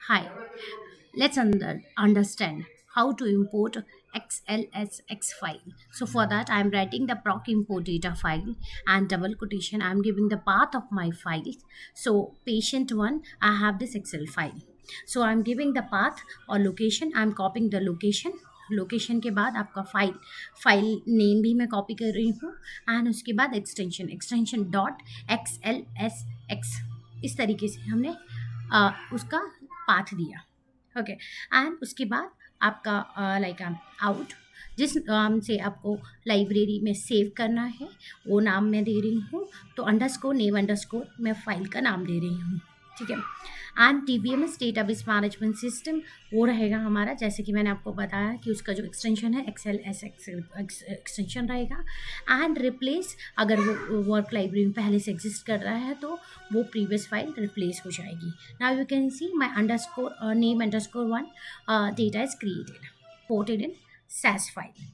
Hi, let's understand how to import xlsx file. So for that, I'm writing the proc import data file and double quotation. I'm giving the path of my files. So patient one, I have this Excel file. So I'm giving the path or location. I'm copying the location के बाद आपका file name भी मैं copy कर रही हूँ and उसके बाद एक्सटेंशन डॉट XLSX इस तरीके से हमने उसका पाथ दिया। ओके एंड उसके बाद आपका लाइक आउट जिस नाम से आपको लाइब्रेरी में सेव करना है वो नाम मैं दे रही हूँ। तो अंडरस्कोर नेम अंडरस्कोर मैं फाइल का नाम दे रही हूँ। ठीक है and DBMS database management system वो रहेगा हमारा, जैसे कि मैंने आपको बताया कि उसका जो एक्सटेंशन है XLSX एक्सटेंशन रहेगा। एंड रिप्लेस अगर वो वर्क लाइब्रेरी में पहले से एग्जिस्ट कर रहा है तो वो प्रीवियस फाइल रिप्लेस हो जाएगी। Now you can see my underscore name underscore one data is created ported in SAS file.